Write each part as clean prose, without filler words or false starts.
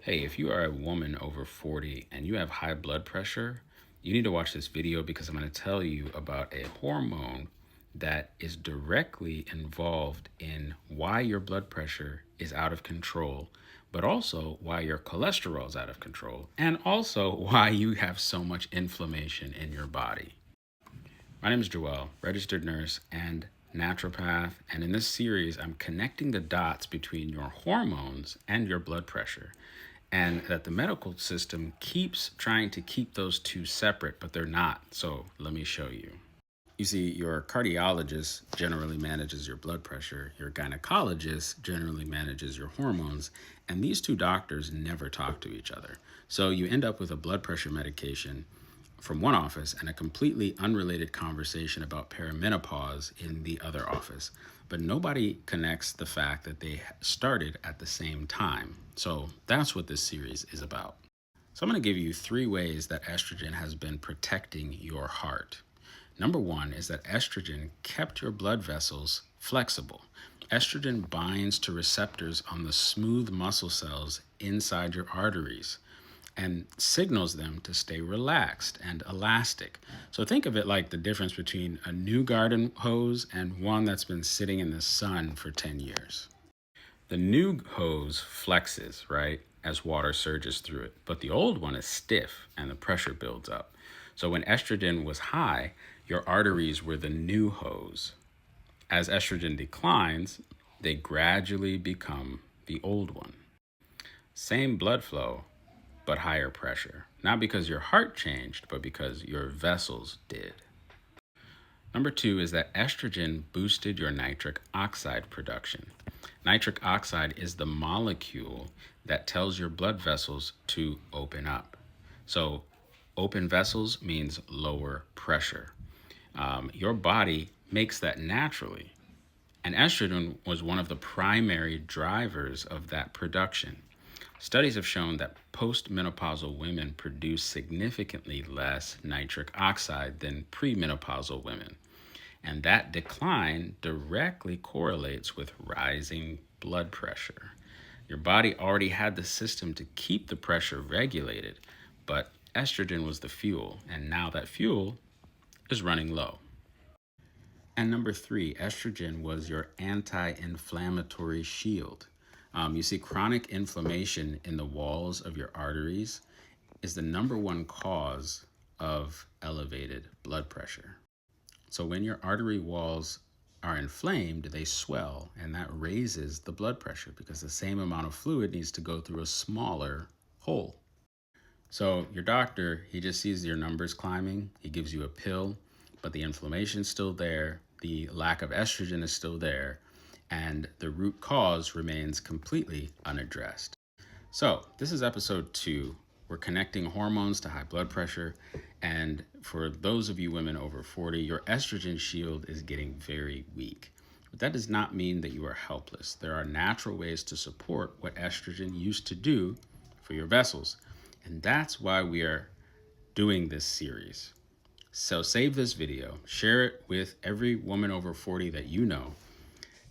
Hey, if you are a woman over 40 and you have high blood pressure, you need to watch this video because I'm going to tell you about a hormone that is directly involved in why your blood pressure is out of control, but also why your cholesterol is out of control, and also why you have so much inflammation in your body. My name is Joel, registered nurse and naturopath, and in this series, I'm connecting the dots between your hormones and your blood pressure, and that the medical system keeps trying to keep those two separate, but they're not. So let me show you. You see, your cardiologist generally manages your blood pressure, your gynecologist generally manages your hormones, and these two doctors never talk to each other. So you end up with a blood pressure medication from one office and a completely unrelated conversation about perimenopause in the other office. But nobody connects the fact that they started at the same time. So that's what this series is about. So I'm going to give you 3 ways that estrogen has been protecting your heart. Number 1 is that estrogen kept your blood vessels flexible. Estrogen binds to receptors on the smooth muscle cells inside your arteries and signals them to stay relaxed and elastic. So think of it like the difference between a new garden hose and one that's been sitting in the sun for 10 years. The new hose flexes, right, as water surges through it, but the old one is stiff and the pressure builds up. So when estrogen was high, your arteries were the new hose. As estrogen declines, they gradually become the old one. Same blood flow, but higher pressure. Not because your heart changed, but because your vessels did. Number 2 is that estrogen boosted your nitric oxide production. Nitric oxide is the molecule that tells your blood vessels to open up. So open vessels means lower pressure. Your body makes that naturally. And estrogen was one of the primary drivers of that production. Studies have shown that postmenopausal women produce significantly less nitric oxide than premenopausal women. And that decline directly correlates with rising blood pressure. Your body already had the system to keep the pressure regulated, but estrogen was the fuel, and now that fuel is running low. And number 3, estrogen was your anti-inflammatory shield. You see, chronic inflammation in the walls of your arteries is the number 1 cause of elevated blood pressure. So when your artery walls are inflamed, they swell, and that raises the blood pressure because the same amount of fluid needs to go through a smaller hole. So your doctor, he just sees your numbers climbing, he gives you a pill, but the inflammation's still there, the lack of estrogen is still there, and the root cause remains completely unaddressed. So this is episode 2. We're connecting hormones to high blood pressure. And for those of you women over 40, your estrogen shield is getting very weak. But that does not mean that you are helpless. There are natural ways to support what estrogen used to do for your vessels. And that's why we are doing this series. So save this video, share it with every woman over 40 that you know.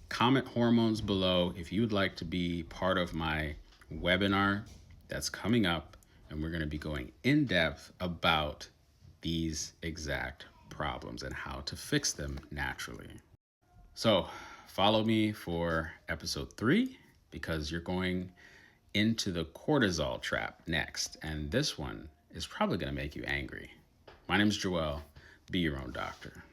Comment hormones below if you would like to be part of my webinar that's coming up, and we're going to be going in depth about these exact problems and how to fix them naturally. So follow me for episode 3 because you're going into the cortisol trap next, and this one is probably going to make you angry. My name is Joel. Be your own doctor.